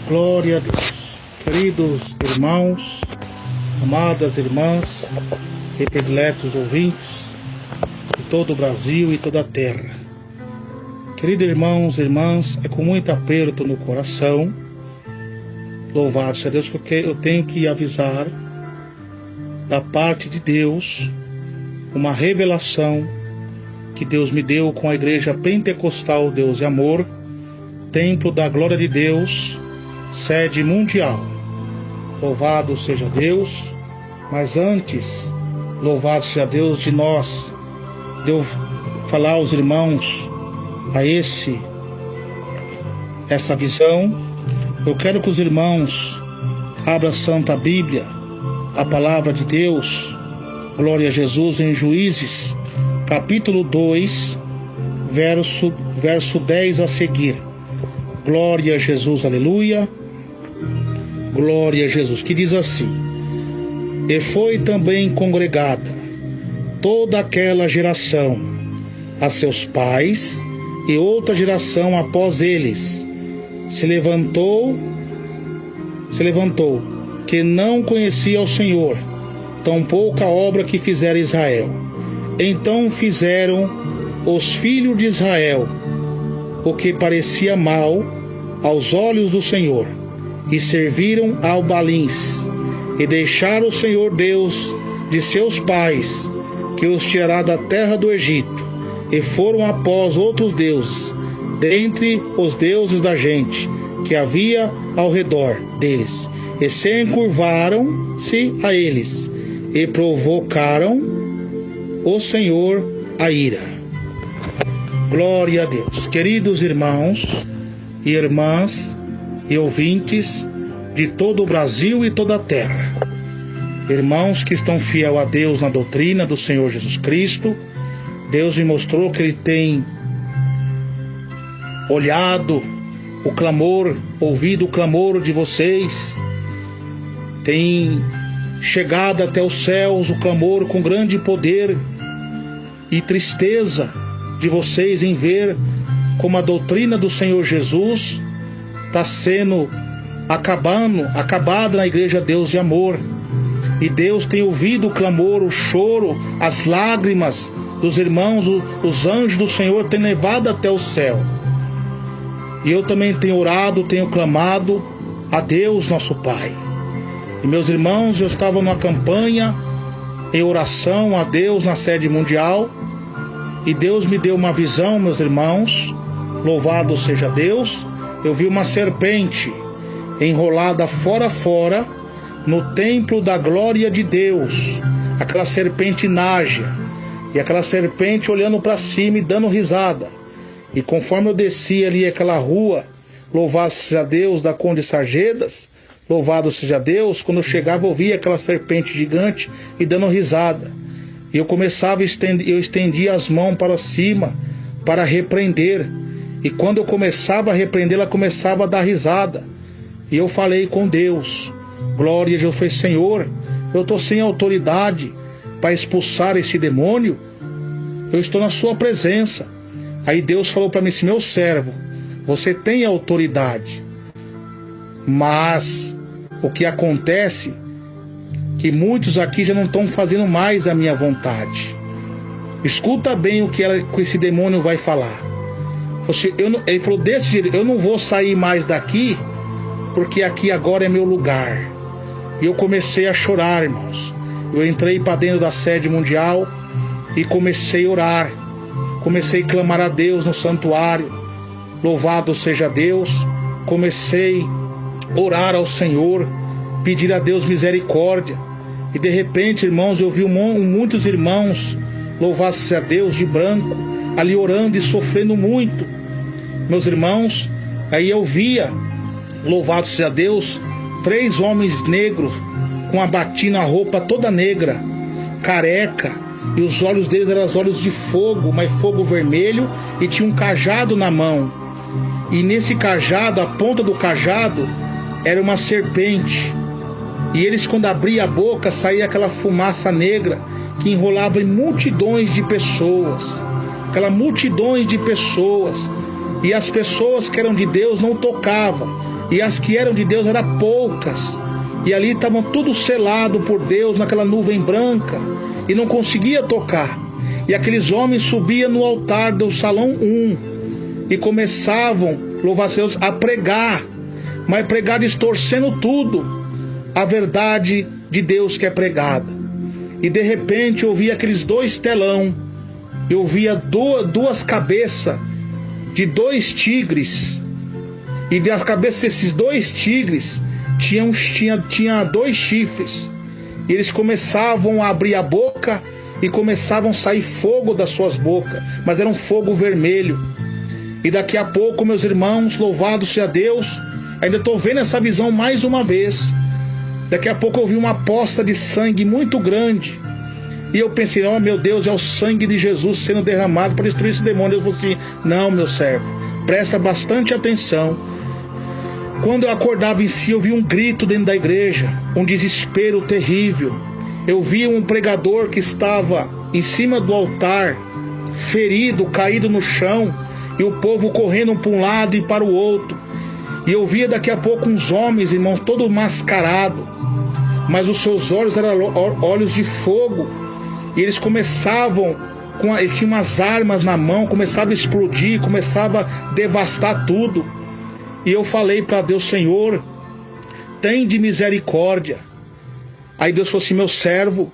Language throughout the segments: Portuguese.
Glória a Deus. Queridos irmãos, amadas irmãs e prediletos ouvintes de todo o Brasil e toda a terra. Queridos irmãos e irmãs, é com muito aperto no coração, louvado seja Deus, porque eu tenho que avisar da parte de Deus uma revelação que Deus me deu com a Igreja Pentecostal Deus e Amor, Templo da Glória de Deus, sede mundial. Louvado seja Deus. Mas antes, louvado seja Deus de nós, de eu falar aos irmãos essa visão, eu quero que os irmãos abram a Santa Bíblia, a palavra de Deus, glória a Jesus, em Juízes, capítulo 2, verso 10 a seguir. Glória a Jesus, aleluia. Glória a Jesus, que diz assim: E foi também congregada toda aquela geração a seus pais, e outra geração após eles se levantou, que não conhecia o Senhor, tampouco a obra que fizera Israel. Então fizeram os filhos de Israel o que parecia mal aos olhos do Senhor, e serviram ao Baalins, e deixaram o Senhor Deus de seus pais, que os tirará da terra do Egito, e foram após outros deuses, dentre os deuses da gente que havia ao redor deles, e se encurvaram-se a eles, e provocaram o Senhor a ira. Glória a Deus. Queridos irmãos e irmãs e ouvintes de todo o Brasil e toda a terra, irmãos que estão fiel a Deus na doutrina do Senhor Jesus Cristo, Deus me mostrou que Ele tem olhado o clamor, ouvido o clamor de vocês, tem chegado até os céus o clamor com grande poder e tristeza de vocês em ver como a doutrina do Senhor Jesus está sendo acabada na Igreja Deus e Amor. E Deus tem ouvido o clamor, o choro, as lágrimas dos irmãos, os anjos do Senhor têm levado até o céu. E eu também tenho orado, tenho clamado a Deus nosso Pai. E meus irmãos, eu estava numa campanha em oração a Deus na sede mundial, e Deus me deu uma visão, meus irmãos, louvado seja Deus. Eu vi uma serpente enrolada fora no templo da glória de Deus, aquela serpente nágia, e aquela serpente olhando para cima e dando risada. E conforme eu descia ali aquela rua, louvado seja Deus, da Conde Sarjedas, louvado seja Deus, quando eu chegava eu via aquela serpente gigante e dando risada. E eu eu estendia as mãos para cima para repreender. E quando eu começava a repreender, ela começava a dar risada. E eu falei com Deus, glória a Deus, foi Senhor, eu estou sem autoridade para expulsar esse demônio, eu estou na sua presença. Aí Deus falou para mim assim: meu servo, você tem autoridade, mas o que acontece que muitos aqui já não estão fazendo mais a minha vontade. Escuta bem o que esse demônio vai falar. Ele falou desse jeito: eu não vou sair mais daqui, porque aqui agora é meu lugar. E eu comecei a chorar, irmãos. Eu entrei para dentro da sede mundial e comecei a orar, comecei a clamar a Deus no santuário, louvado seja Deus. Comecei a orar ao Senhor, pedir a Deus misericórdia. E de repente, irmãos, eu vi muitos irmãos, louvado seja Deus, de branco, ali orando e sofrendo muito. Meus irmãos, aí eu via, louvado seja Deus, 3 homens negros com a batina, a roupa toda negra, careca, e os olhos deles eram os olhos de fogo, mas fogo vermelho, e tinha um cajado na mão. E nesse cajado, a ponta do cajado era uma serpente. E eles, quando abriam a boca, saía aquela fumaça negra que enrolava em multidões de pessoas. Aquelas multidões de pessoas. e as pessoas que eram de Deus não tocavam, e as que eram de Deus eram poucas, e ali estavam tudo selado por Deus naquela nuvem branca, e não conseguia tocar. E aqueles homens subiam no altar do salão 1 e começavam, louvar a Deus, a pregar, mas pregar distorcendo tudo, a verdade de Deus que é pregada. E de repente eu via aqueles 2 telão, eu via duas cabeças de 2 tigres, e das cabeças desses 2 tigres tinha 2 chifres, e eles começavam a abrir a boca e começavam a sair fogo das suas bocas, mas era um fogo vermelho. E daqui a pouco, meus irmãos, louvado seja Deus, ainda estou vendo essa visão mais uma vez. Daqui a pouco eu vi uma poça de sangue muito grande, e eu pensei, oh meu Deus, é o sangue de Jesus sendo derramado para destruir esse demônio. Eu falei assim, não, meu servo, presta bastante atenção. Quando eu acordava em si, eu vi um grito dentro da igreja, um desespero terrível. Eu vi um pregador que estava em cima do altar, ferido, caído no chão, e o povo correndo para um lado e para o outro. E eu via daqui a pouco uns homens, irmãos, todo mascarado, mas os seus olhos eram olhos de fogo, e eles começavam, eles tinham umas armas na mão, começavam a explodir, começavam a devastar tudo. E eu falei para Deus, Senhor, tem de misericórdia. Aí Deus falou assim, meu servo,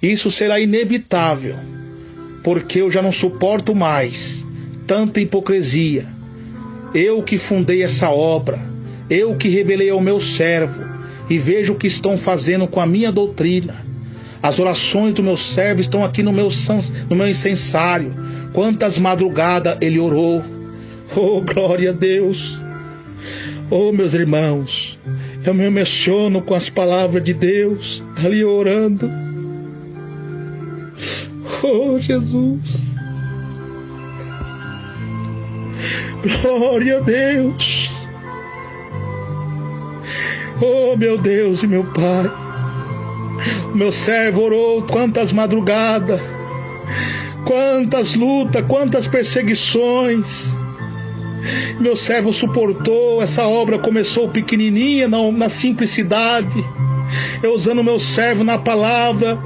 isso será inevitável, porque eu já não suporto mais tanta hipocrisia. Eu que fundei essa obra, eu que revelei ao meu servo, e vejo o que estão fazendo com a minha doutrina. As orações do meu servo estão aqui no meu incensário. Quantas madrugadas ele orou. Oh, glória a Deus. Oh, meus irmãos, eu me emociono com as palavras de Deus, ali orando. Oh, Jesus. Glória a Deus. Oh, meu Deus e meu Pai. O meu servo orou quantas madrugadas, quantas lutas, quantas perseguições. Meu servo suportou. Essa obra começou pequenininha, na simplicidade, eu usando meu servo na palavra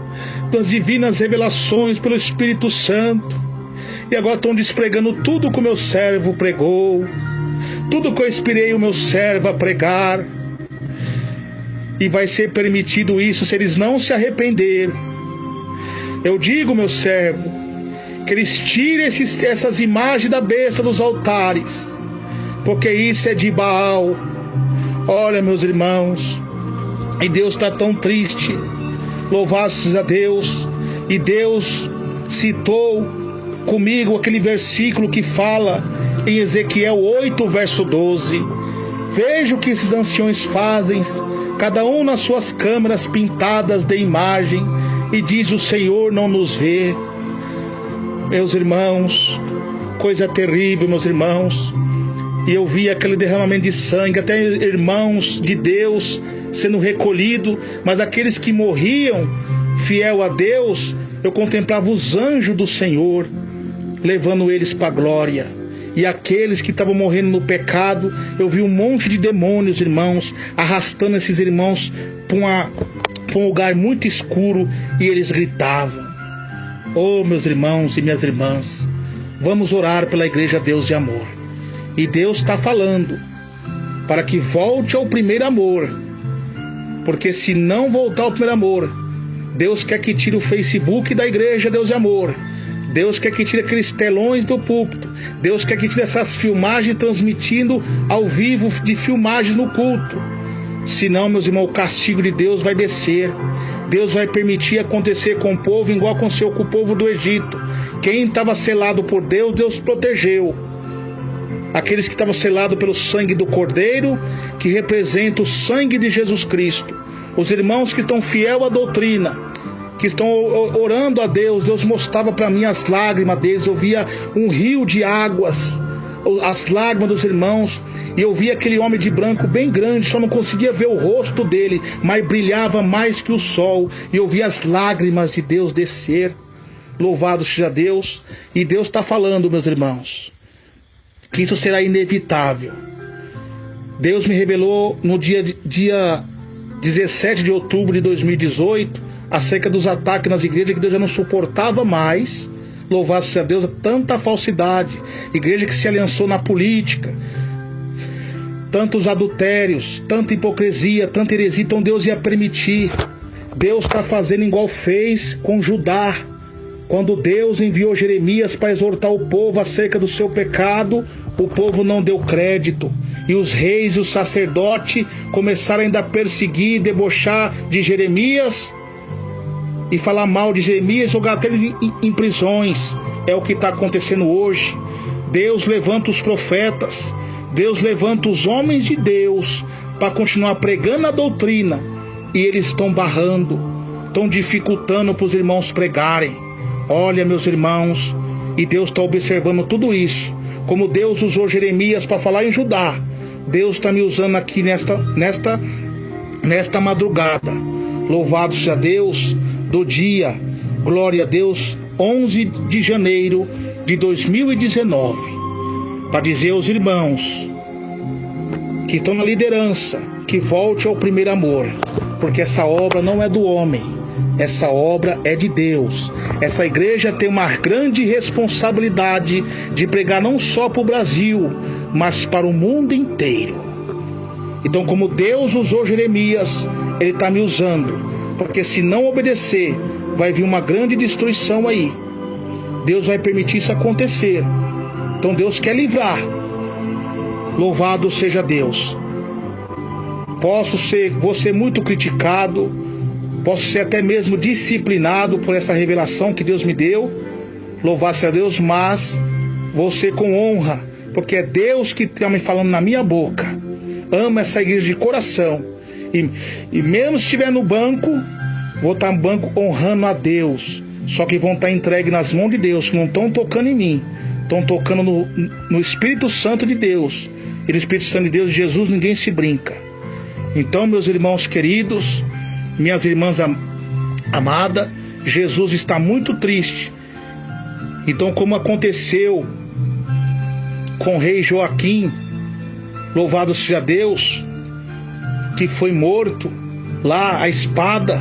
das divinas revelações pelo Espírito Santo, e agora estão despregando tudo que o meu servo pregou, tudo que eu inspirei o meu servo a pregar, e vai ser permitido isso se eles não se arrependerem. Eu digo, meu servo, que eles tirem essas imagens da besta dos altares, porque isso é de Baal. Olha, meus irmãos, e Deus está tão triste. Louvado seja Deus. E Deus citou comigo aquele versículo que fala em Ezequiel 8, verso 12. Veja o que esses anciões fazem, cada um nas suas câmaras pintadas de imagem, e diz, o Senhor não nos vê. Meus irmãos, coisa terrível, meus irmãos. E eu vi aquele derramamento de sangue, até irmãos de Deus sendo recolhidos, mas aqueles que morriam fiel a Deus, eu contemplava os anjos do Senhor levando eles para a glória. E aqueles que estavam morrendo no pecado, eu vi um monte de demônios, irmãos, arrastando esses irmãos para um lugar muito escuro, e eles gritavam. Oh, meus irmãos e minhas irmãs, vamos orar pela Igreja Deus de Amor. E Deus está falando para que volte ao primeiro amor, porque se não voltar ao primeiro amor, Deus quer que tire o Facebook da Igreja Deus de Amor, Deus quer que tire aqueles telões do púlpito, Deus quer que tire essas filmagens transmitindo ao vivo de filmagens no culto. Senão, meus irmãos, o castigo de Deus vai descer. Deus vai permitir acontecer com o povo igual aconteceu com o povo do Egito. Quem estava selado por Deus, Deus protegeu. Aqueles que estavam selados pelo sangue do Cordeiro, que representa o sangue de Jesus Cristo. Os irmãos que estão fiel à doutrina, que estão orando a Deus, Deus mostrava para mim as lágrimas deles. Eu via um rio de águas, as lágrimas dos irmãos, e eu via aquele homem de branco bem grande, só não conseguia ver o rosto dele, mas brilhava mais que o sol, e eu via as lágrimas de Deus descer. Louvado seja Deus. E Deus está falando, meus irmãos, que isso será inevitável. Deus me revelou no dia 17 de outubro de 2018 acerca dos ataques nas igrejas, que Deus já não suportava mais, louvado seja Deus, tanta falsidade, igreja que se aliançou na política, tantos adultérios, tanta hipocrisia, tanta heresia. Então Deus ia permitir. Deus está fazendo igual fez com Judá, quando Deus enviou Jeremias para exortar o povo acerca do seu pecado. O povo não deu crédito, e os reis e os sacerdotes começaram ainda a perseguir, debochar de Jeremias e falar mal de Jeremias, jogar até ele em prisões. É o que está acontecendo hoje. Deus levanta os profetas, Deus levanta os homens de Deus para continuar pregando a doutrina, e eles estão barrando, estão dificultando para os irmãos pregarem. Olha, meus irmãos, e Deus está observando tudo isso. Como Deus usou Jeremias para falar em Judá, Deus está me usando aqui nesta madrugada. Louvado seja Deus, do dia, glória a Deus, 11 de janeiro de 2019, para dizer aos irmãos que estão na liderança, que volte ao primeiro amor, porque essa obra não é do homem, essa obra é de Deus. Essa igreja tem uma grande responsabilidade de pregar não só para o Brasil, mas para o mundo inteiro. Então, como Deus usou Jeremias, Ele está me usando, porque se não obedecer, vai vir uma grande destruição aí. Deus vai permitir isso acontecer. Então Deus quer livrar. Louvado seja Deus. Vou ser muito criticado, posso ser até mesmo disciplinado por essa revelação que Deus me deu. Louvado seja Deus, mas vou ser com honra, porque é Deus que está me falando na minha boca. Amo essa igreja de coração. E mesmo se estiver no banco, vou estar no banco honrando a Deus. Só que vão estar entregues nas mãos de Deus, que não estão tocando em mim, estão tocando no Espírito Santo de Deus. E no Espírito Santo de Deus, Jesus, ninguém se brinca. Então, meus irmãos queridos, minhas irmãs amadas, Jesus está muito triste. Então, como aconteceu com o rei Joaquim, louvado seja Deus, que foi morto lá à espada,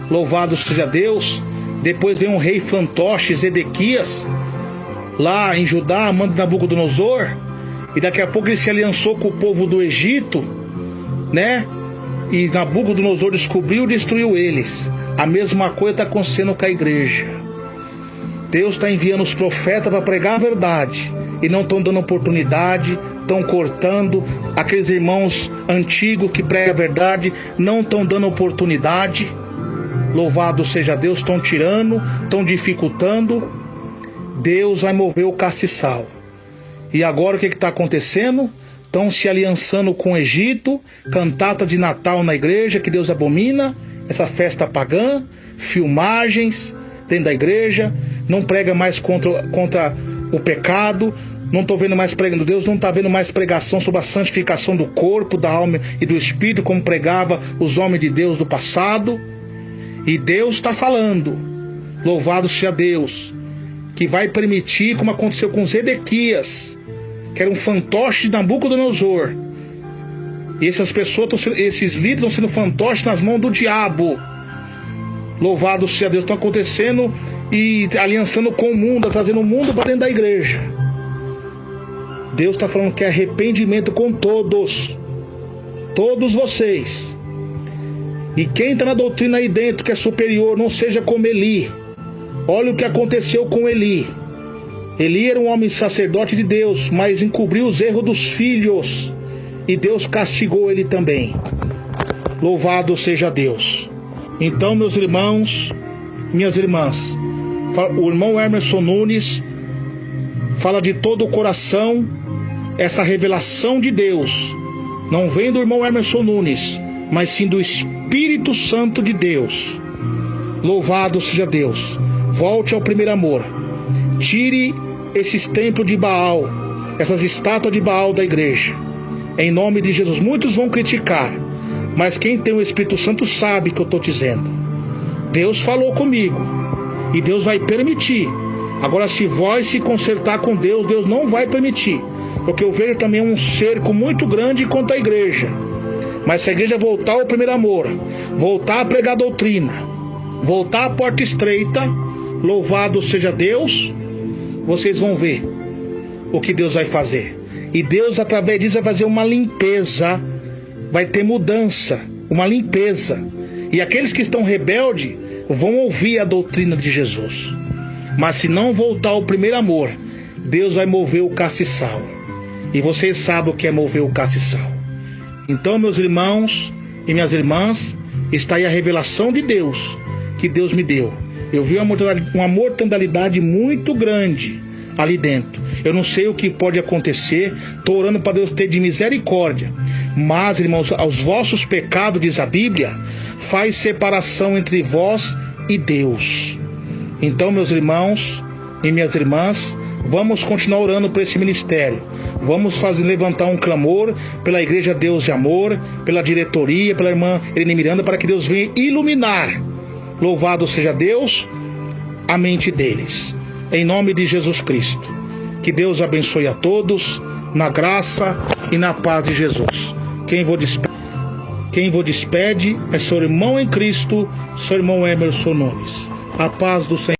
louvado seja Deus. Depois vem um rei fantoche, Zedequias, lá em Judá, manda Nabucodonosor, e daqui a pouco ele se aliançou com o povo do Egito, né? E Nabucodonosor descobriu e destruiu eles. A mesma coisa está acontecendo com a igreja. Deus está enviando os profetas para pregar a verdade, e não estão dando oportunidade, estão cortando. Aqueles irmãos antigos que pregam a verdade não estão dando oportunidade. Louvado seja Deus, estão tirando, estão dificultando. Deus vai mover o castiçal. E agora o que está acontecendo? Estão se aliançando com o Egito, cantata de Natal na igreja, que Deus abomina, essa festa pagã, filmagens dentro da igreja, não prega mais contra o pecado, não estou vendo mais pregando, Deus não está vendo mais pregação sobre a santificação do corpo, da alma e do espírito, como pregava os homens de Deus do passado. E Deus está falando, louvado seja Deus, que vai permitir, como aconteceu com Zedequias, que era um fantoche de Nabucodonosor. E essas pessoas, esses líderes estão sendo fantoches nas mãos do diabo. Louvado seja Deus, estão acontecendo e aliançando com o mundo, trazendo o mundo para dentro da igreja. Deus está falando que é arrependimento com todos vocês. E quem está na doutrina aí dentro que é superior, não seja como Eli. Olha o que aconteceu com Eli. Eli era um homem sacerdote de Deus, mas encobriu os erros dos filhos, e Deus castigou ele também. Louvado seja Deus. Então, meus irmãos, minhas irmãs, o irmão Emerson Nunes fala de todo o coração. Essa revelação de Deus não vem do irmão Emerson Nunes, mas sim do Espírito Santo de Deus. Louvado seja Deus. Volte ao primeiro amor. Tire esses templos de Baal, essas estátuas de Baal da igreja, em nome de Jesus. Muitos vão criticar, mas quem tem o Espírito Santo sabe o que eu estou dizendo. Deus falou comigo, e Deus vai permitir. Agora, se vós se consertar com Deus, Deus não vai permitir, porque eu vejo também um cerco muito grande contra a igreja. Mas se a igreja voltar ao primeiro amor, voltar a pregar a doutrina, voltar à porta estreita, louvado seja Deus, vocês vão ver o que Deus vai fazer. E Deus, através disso, vai fazer uma limpeza, vai ter mudança, uma limpeza. E aqueles que estão rebeldes vão ouvir a doutrina de Jesus. Mas se não voltar ao primeiro amor, Deus vai mover o castiçal. E vocês sabem o que é mover o castiçal. Então, meus irmãos e minhas irmãs, está aí a revelação de Deus, que Deus me deu. Eu vi uma mortalidade muito grande ali dentro. Eu não sei o que pode acontecer. Estou orando para Deus ter de misericórdia. Mas, irmãos, aos vossos pecados, diz a Bíblia, faz separação entre vós e Deus. Então, meus irmãos e minhas irmãs, vamos continuar orando por esse ministério. Vamos levantar um clamor pela Igreja Deus de Amor, pela diretoria, pela irmã Irene Miranda, para que Deus venha iluminar. Louvado seja Deus, a mente deles. Em nome de Jesus Cristo. Que Deus abençoe a todos, na graça e na paz de Jesus. Quem vos despede é seu irmão em Cristo, seu irmão Emerson Nunes. A paz do Senhor.